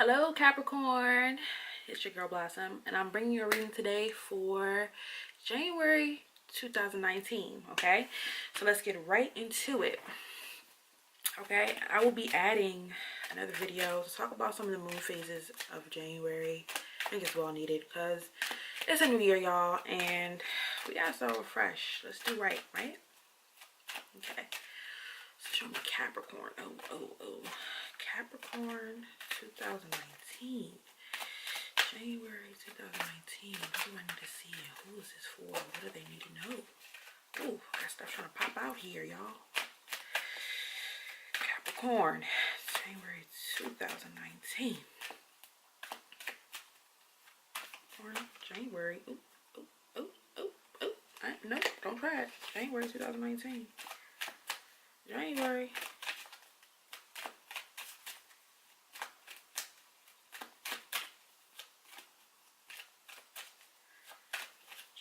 Hello Capricorn, it's your girl Blossom, and I'm bringing you a reading today for January 2019. Okay, so let's get right into it. Okay, I will be adding another video to talk about some of the moon phases of January. I think it's well needed because it's a new year, y'all, and we gotta start fresh. Let's do right. Okay, so show me Capricorn. Oh, Capricorn 2019. January 2019. What do I need to see? Who is this for? What do they need to know? Ooh, I got stuff trying to pop out here, y'all. Capricorn, January 2019. Or January. Ooh. No, don't try it. January 2019. January.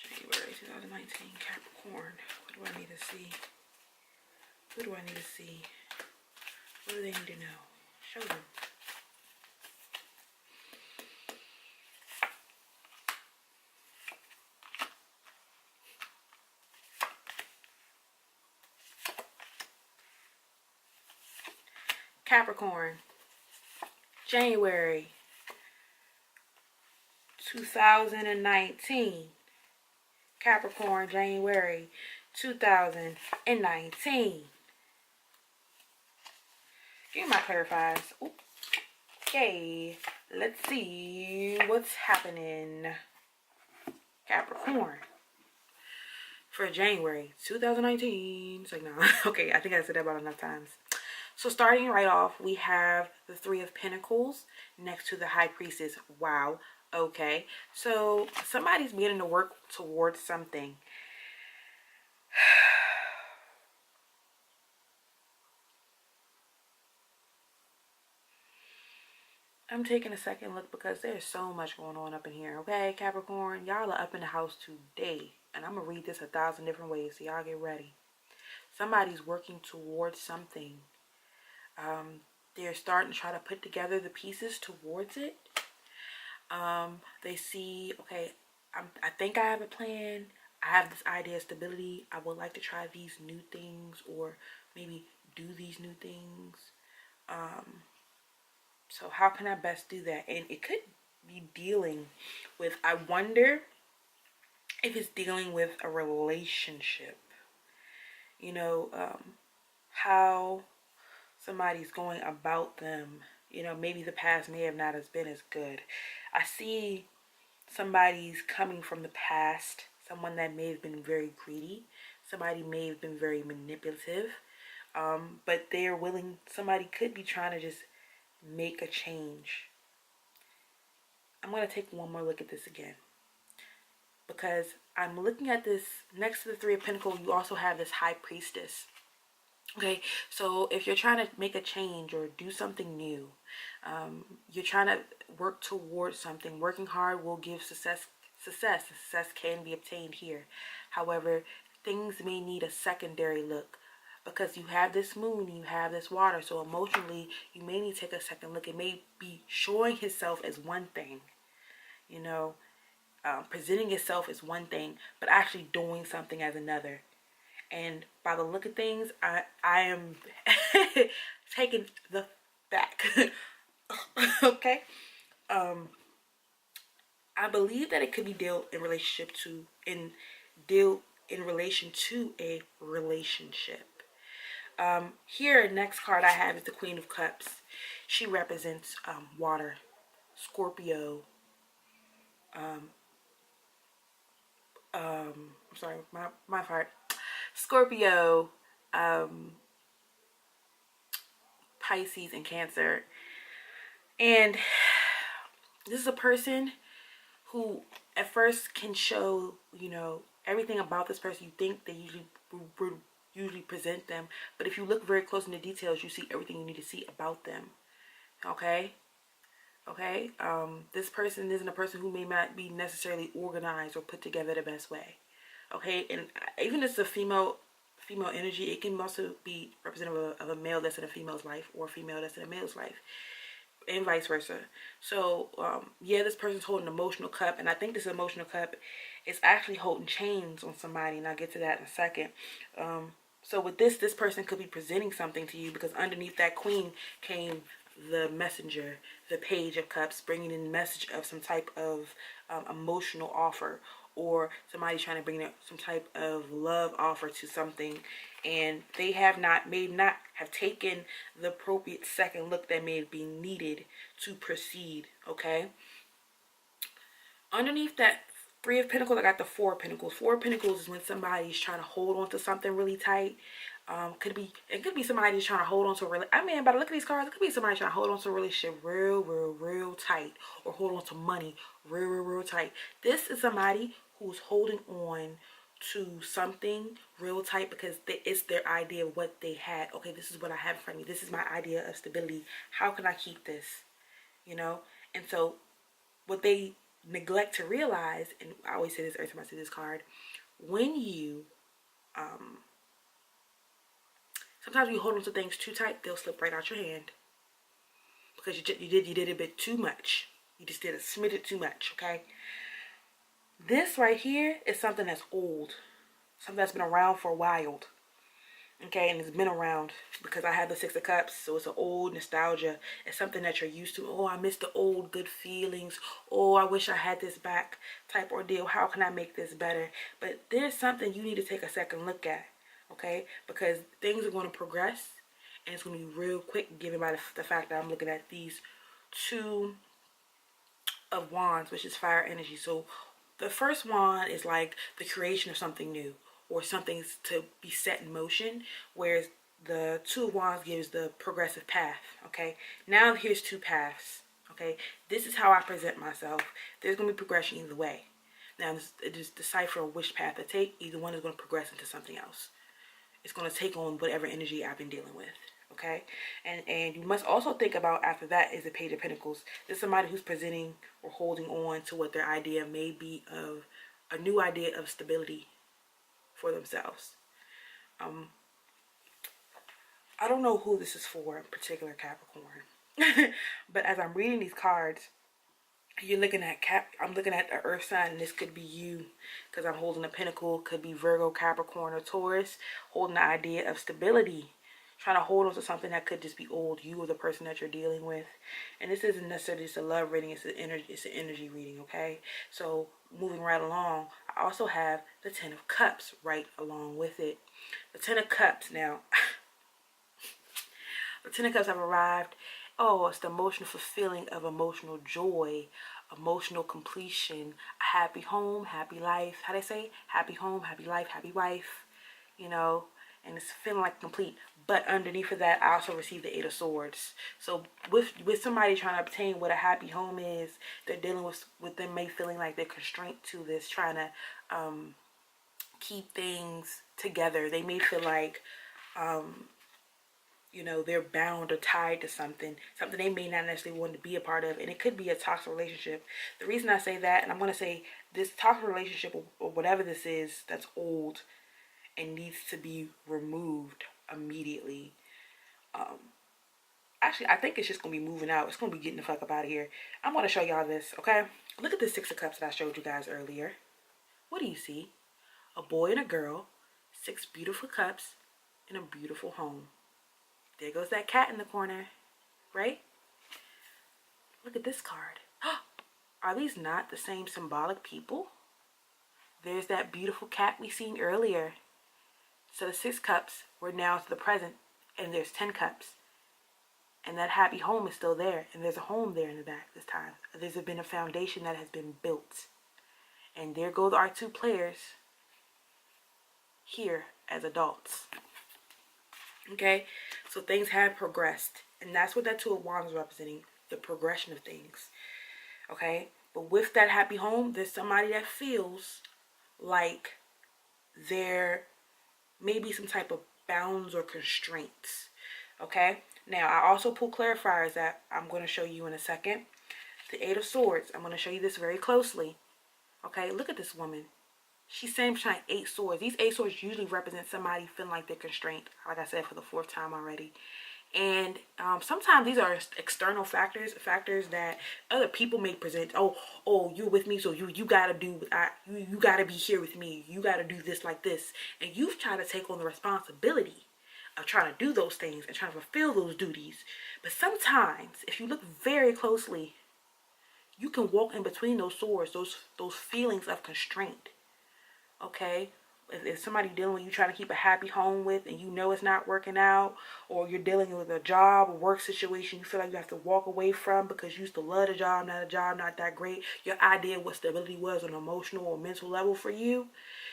January 2019, Capricorn. What do I need to see? Who do I need to see? What do they need to know? Show them. Capricorn, January 2019. Capricorn, January 2019. Give me my clarifiers. Okay, let's see what's happening. Capricorn for January 2019. It's like, no. Okay, I think I said that about enough times. So starting right off, we have the Three of Pentacles next to the High Priestess. Wow. Okay. So somebody's beginning to work towards something. I'm taking a second look because there's so much going on up in here. Okay, Capricorn, y'all are up in the house today. And I'm going to read this 1,000 different ways, so y'all get ready. Somebody's working towards something. They're starting to try to put together the pieces towards it. They see, okay, I think I have a plan. I have this idea of stability. I would like to try these new things or maybe do these new things. So how can I best do that? And it could be dealing with, I wonder if it's dealing with a relationship. You know, how somebody's going about them. You know, maybe the past may have not been as good. I see somebody's coming from the past. Someone that may have been very greedy. Somebody may have been very manipulative. But they're willing, somebody could be trying to just make a change. I'm going to take one more look at this again. Because I'm looking at this, next to the Three of Pentacles, you also have this High Priestess. Okay, so if you're trying to make a change or do something new, you're trying to work towards something, working hard will give success. Success can be obtained here. However, things may need a secondary look because you have this moon, you have this water. So emotionally, you may need to take a second look. It may be showing itself as one thing, you know, presenting itself as one thing, but actually doing something as another. And by the look of things, I am taking the back. Okay. I believe that it could be dealt in relation to a relationship. Here, next card I have is the Queen of Cups. She represents water, Scorpio. I'm sorry, my part. Scorpio, Pisces, and Cancer. And this is a person who at first can show, you know, everything about this person. You think they usually present them, but if you look very close in the details, you see everything you need to see about them. Okay. This person isn't a person who may not be necessarily organized or put together the best way. Okay, and even if it's a female energy, it can also be representative of a male that's in a female's life or a female that's in a male's life. and vice versa. So yeah, this person's holding an emotional cup, and I think this emotional cup is actually holding chains on somebody, and I'll get to that in a second. So with this person could be presenting something to you, because underneath that queen came the messenger, the page of cups, bringing in the message of some type of emotional offer, or somebody trying to bring some type of love offer to something, and they may not have taken the appropriate second look that may be needed to proceed. Okay, underneath that Three of Pentacles, I got the Four of Pentacles. Four of Pentacles is when somebody's trying to hold on to something really tight. It could be somebody just trying to hold on to by the look at these cards, it could be somebody trying to hold on to a relationship real tight, or hold on to money real tight. This is somebody who's holding on to something real tight because it's their idea of what they had. Okay, this is what I have in front of me. This is my idea of stability. How can I keep this? You know? And so what they neglect to realize, and I always say this every time I see this card, when you sometimes when you hold on to things too tight, they'll slip right out your hand, because you did a bit too much. You just did a smidget too much. Okay, this right here is something that's old, something that's been around for a while. Okay, and it's been around because I have the Six of Cups, so it's an old nostalgia. It's something that you're used to. Oh, I miss the old good feelings. Oh, I wish I had this back type ordeal. How can I make this better? But there's something you need to take a second look at, okay? Because things are going to progress, and it's going to be real quick, given by the fact that I'm looking at these Two of Wands, which is fire energy. So the first wand is like the creation of something new, or something's to be set in motion, whereas the Two of Wands gives the progressive path. Okay, now here's two paths. Okay, this is how I present myself. There's going to be progression either way. Now just decipher which path to take. Either one is going to progress into something else. It's going to take on whatever energy I've been dealing with. Okay, and you must also think about, after that is the Page of Pentacles. There's somebody who's presenting or holding on to what their idea may be of a new idea of stability for themselves. I don't know who this is for in particular, Capricorn. But as I'm reading these cards, you're looking at I'm looking at the earth sign, and this could be you, because I'm holding a pentacle. Could be Virgo, Capricorn, or Taurus, holding the idea of stability, trying to hold on to something that could just be old, you or the person that you're dealing with. And this isn't necessarily just a love reading, it's an energy reading. Okay, so moving right along, I also have the Ten of Cups right along with it. The Ten of Cups, now the Ten of Cups have arrived. Oh, it's the emotional fulfilling of emotional joy, emotional completion, a happy home, happy life. How they say? Happy home, happy life, happy wife. You know, and it's feeling like complete. But underneath of that, I also received the Eight of Swords. So with somebody trying to obtain what a happy home is, they're dealing with them may feeling like they're constrained to this, trying to keep things together. They may feel like you know, they're bound or tied to something they may not necessarily want to be a part of. And it could be a toxic relationship. The reason I say that, and I'm going to say this toxic relationship, or whatever this is that's old and needs to be removed immediately. Actually, I think it's just going to be moving out. It's going to be getting the fuck up out of here. I'm going to show y'all this, okay? Look at the Six of Cups that I showed you guys earlier. What do you see? A boy and a girl, 6 beautiful cups, in a beautiful home. There goes that cat in the corner, right? Look at this card. Are these not the same symbolic people? There's that beautiful cat we seen earlier. So the 6 cups, we're now to the present, and there's 10 cups. And that happy home is still there, and there's a home there in the back this time. There's been a foundation that has been built. And there go our 2 players here as adults. Okay, so things have progressed, and that's what that Two of Wands is representing, the progression of things. Okay, but with that happy home, there's somebody that feels like there may be some type of bounds or constraints. Okay, now I also pull clarifiers that I'm going to show you in a second. The Eight of Swords, I'm going to show you this very closely. Okay, look at this woman. She's saying she's 8 swords. These 8 swords usually represent somebody feeling like they're constrained. Like I said, for the 4th time already. And sometimes these are external factors, factors that other people may present. Oh, you're with me, so you gotta do. You gotta be here with me. You gotta do this like this, and you've tried to take on the responsibility of trying to do those things and trying to fulfill those duties. But sometimes, if you look very closely, you can walk in between those swords, those feelings of constraint. Okay, if somebody dealing with you trying to keep a happy home with, and you know it's not working out, or you're dealing with a job or work situation you feel like you have to walk away from because you used to love the job, not that great, your idea of what stability was on an emotional or mental level for you,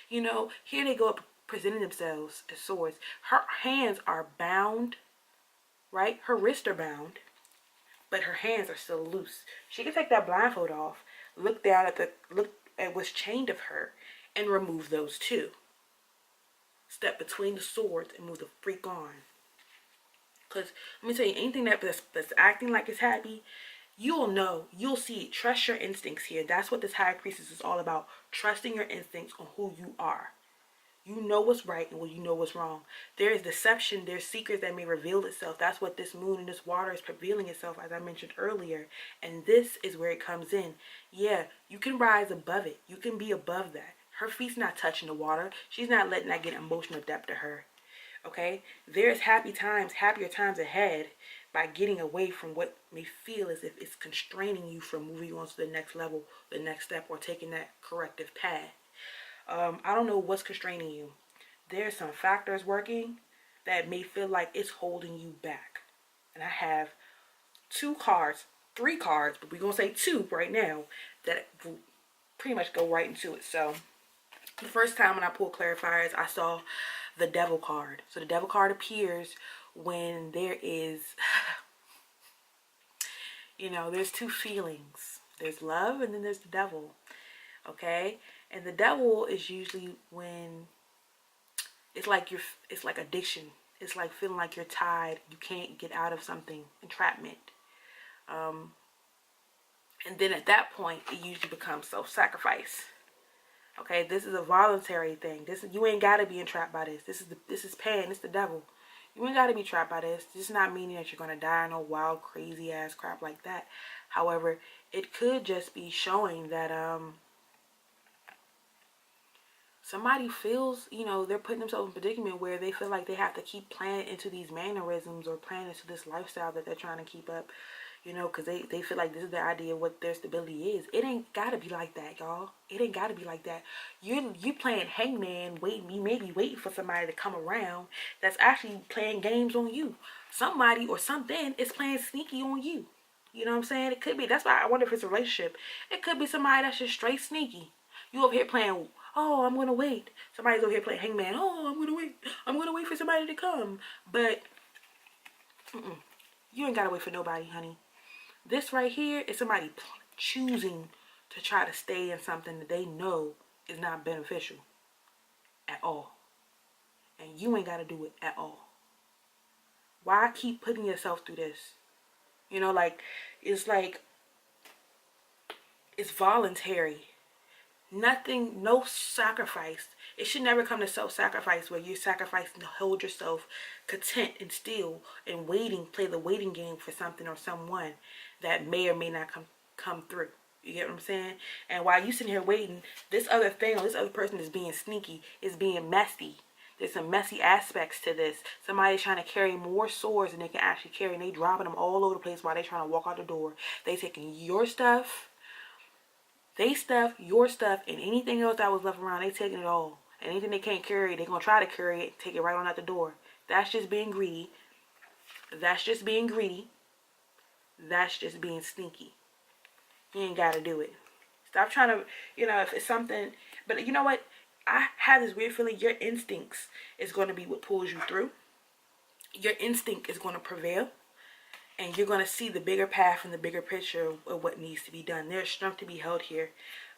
you know, here they go up presenting themselves as swords. Her hands are bound, right? Her wrists are bound, but her hands are still loose. She can take that blindfold off, look down at what's chained of her, and remove those too. Step between the swords and move the freak on. Because let me tell you, anything that's acting like it's happy, you'll know, you'll see it. Trust your instincts here. That's what this High Priestess is all about. Trusting your instincts on who you are. You know what's right and you know what's wrong. There is deception. There's secrets that may reveal itself. That's what this moon and this water is revealing itself, as I mentioned earlier. And this is where it comes in. Yeah, you can rise above it. You can be above that. Her feet's not touching the water. She's not letting that get emotional depth to her. Okay? There's happier times ahead by getting away from what may feel as if it's constraining you from moving on to the next level, the next step, or taking that corrective path. I don't know what's constraining you. There's some factors working that may feel like it's holding you back. And I have three cards, but we're going to say two right now that will pretty much go right into it. So the first time when I pulled clarifiers, I saw the Devil card. So the Devil card appears when there is, you know, there's two feelings. There's love and then there's the devil. Okay? And the devil is usually when it's like addiction. It's like feeling like you're tied. You can't get out of something. Entrapment. And then at that point, it usually becomes self-sacrifice. Okay, this is a voluntary thing. You ain't gotta be entrapped by this. This is pain. It's the devil. You ain't gotta be trapped by this. This is not meaning that you're gonna die in no wild, crazy ass crap like that. However, it could just be showing that somebody feels, you know, they're putting themselves in a predicament where they feel like they have to keep playing into these mannerisms or playing into this lifestyle that they're trying to keep up, you know, because they feel like this is their idea of what their stability is. It ain't got to be like that, y'all. It ain't got to be like that. You playing hangman, you may be waiting for somebody to come around that's actually playing games on you. Somebody or something is playing sneaky on you. You know what I'm saying? It could be. That's why I wonder if it's a relationship. It could be somebody that's just straight sneaky. You over here playing, oh, I'm going to wait. Somebody's over here playing hangman. Oh, I'm going to wait. I'm going to wait for somebody to come. But you ain't got to wait for nobody, honey. This right here is somebody choosing to try to stay in something that they know is not beneficial at all. And you ain't got to do it at all. Why keep putting yourself through this? You know, like it's voluntary. Nothing, no sacrifice. It should never come to self-sacrifice where you're sacrificing to hold yourself content and still and waiting, play the waiting game for something or someone that may or may not come through. You get what I'm saying? And while you sitting here waiting, this other thing or this other person is being sneaky, is being messy. There's some messy aspects to this. Somebody's trying to carry more swords than they can actually carry, and they dropping them all over the place while they're trying to walk out the door. They taking your stuff, your stuff, and anything else that was left around, they taking it all. And anything they can't carry, they're going to try to carry it, take it right on out the door. That's just being greedy. That's just being greedy. That's just being sneaky. You ain't got to do it. Stop trying to, you know, if it's something. But you know what? I have this weird feeling your instincts is going to be what pulls you through. Your instinct is going to prevail. And you're going to see the bigger path and the bigger picture of what needs to be done. There's strength to be held here.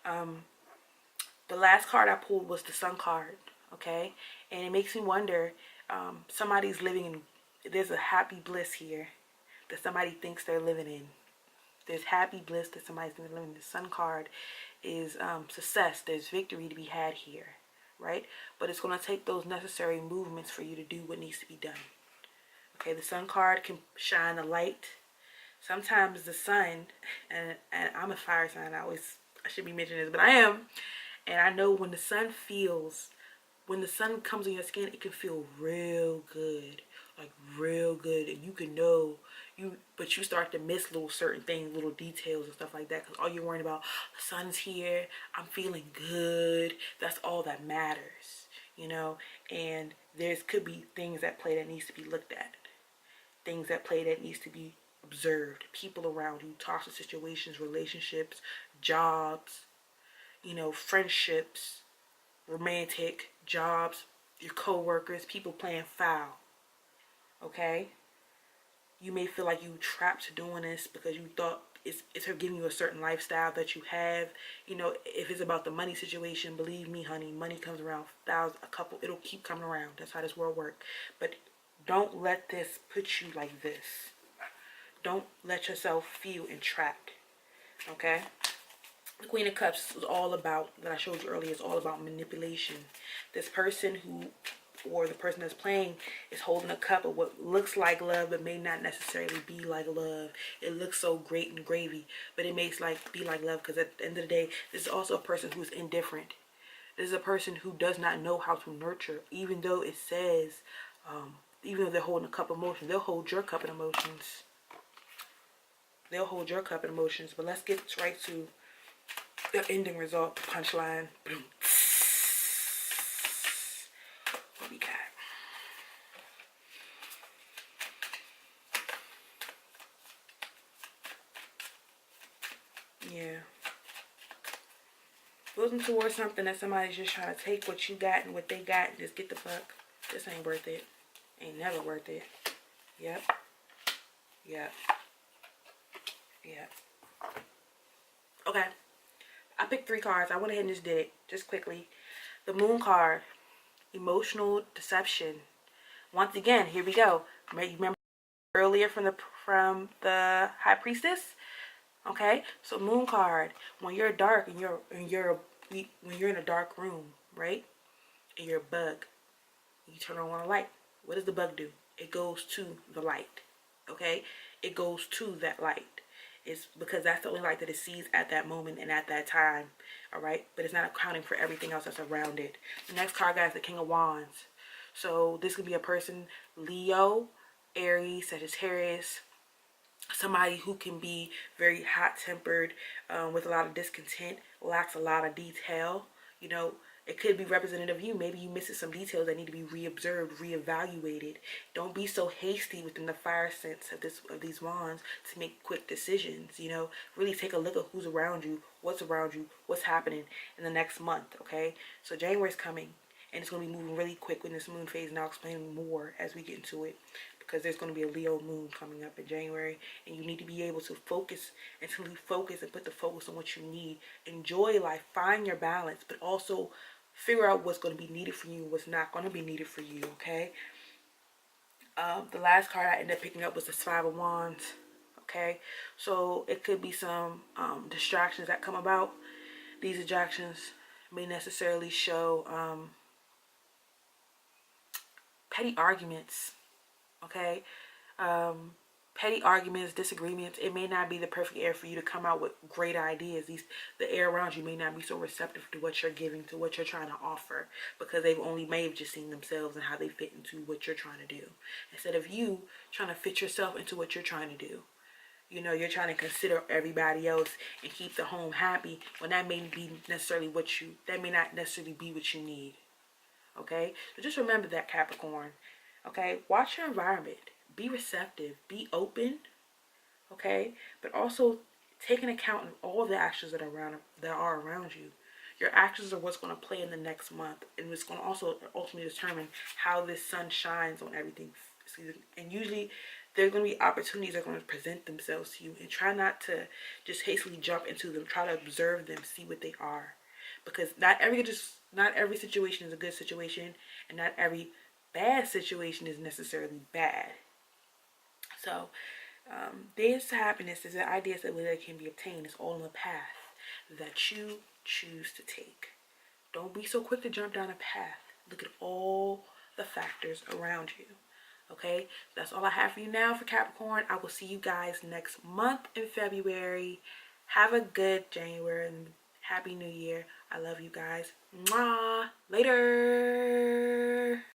The last card I pulled was the Sun card. Okay? And it makes me wonder, somebody's living in, there's a happy bliss here that somebody thinks they're living in. There's happy bliss that somebody's living in. The Sun card is success. There's victory to be had here. Right? But it's going to take those necessary movements for you to do what needs to be done. Okay, the sun card can shine a light. Sometimes the sun, and I'm a fire sign, I should be mentioning this, but I am. And I know when the sun comes on your skin, it can feel real good, like real good, and you can know but you start to miss little certain things, little details and stuff like that, because all you're worrying about, the sun's here, I'm feeling good. That's all that matters, you know. And there's could be things at play that needs to be looked at, things at play that needs to be observed, people around you, toxic situations, relationships, jobs, you know, friendships, romantic, jobs, your co-workers, people playing foul. Okay, you may feel like you trapped doing this because you thought it's her giving you a certain lifestyle that you have. You know, if it's about the money situation, believe me, honey, money comes around it'll keep coming around. That's how this world works. But don't let this put you like this. Don't let yourself feel entrapped. Okay? The Queen of Cups is all about, that I showed you earlier, is all about manipulation. This person or the person that's playing is holding a cup of what looks like love but may not necessarily be like love. It looks so great and gravy, but it makes be like love, because at the end of the day, this is also a person who's indifferent. This is a person who does not know how to nurture, even though it says, even though they're holding a cup of emotions, they'll hold your cup of emotions. They'll hold your cup of emotions. But let's get right to the ending result, the punchline. Boom. What we got? Yeah. Looking towards something that somebody's just trying to take what you got and what they got and just get the fuck. This ain't worth it. Ain't never worth it. Yep. Yep. Yep. Okay. I picked 3 cards. I went ahead and just did it. Just quickly. The Moon card. Emotional deception. Once again, here we go. Remember earlier from the High Priestess? Okay, so Moon card. When you're dark and when you're in a dark room, right? And you're a bug, you turn on a light. What does the bug do? It goes to the light. Okay, it goes to that light. It's because that's the only light that it sees at that moment and at that time. All right, but it's not accounting for everything else that's around it. The next card, guys, the King of Wands. So this could be a person, Leo, Aries, Sagittarius, somebody who can be very hot-tempered, with a lot of discontent, lacks a lot of detail. You know, it could be representative of you. Maybe you missing some details that need to be reobserved, reevaluated. Don't be so hasty within the fire sense of these wands to make quick decisions. You know, really take a look at who's around you, what's happening in the next month. Okay, so January's coming, and it's going to be moving really quick with this moon phase, and I'll explain more as we get into it, because there's going to be a Leo moon coming up in January, and you need to be able to focus and put the focus on what you need. Enjoy life, find your balance, but also figure out what's going to be needed for you, what's not going to be needed for you. Okay. The last card I ended up picking up was the Five of Wands. Okay, so it could be some distractions that come about. These distractions may necessarily show petty arguments. Okay, petty arguments, disagreements. It may not be the perfect air for you to come out with great ideas. The air around you may not be so receptive to what you're giving, to what you're trying to offer, because may have just seen themselves and how they fit into what you're trying to do, instead of you trying to fit yourself into what you're trying to do. You know, you're trying to consider everybody else and keep the home happy, when that may not necessarily be what you need. Okay, so just remember that, Capricorn. Okay, watch your environment. Be receptive. Be open. Okay, but also take into account of all the actions that are around you. Your actions are what's going to play in the next month, and it's going to also ultimately determine how this sun shines on everything. And usually, there's going to be opportunities that are going to present themselves to you, and try not to just hastily jump into them. Try to observe them, see what they are, because not every situation is a good situation, and not every bad situation is necessarily bad. So, this happiness is an idea that can be obtained. It's all on the path that you choose to take. Don't be so quick to jump down a path. Look at all the factors around you. Okay, that's all I have for you now for Capricorn. I will see you guys next month in February. Have a good January and Happy New Year. I love you guys. Mwah. Later.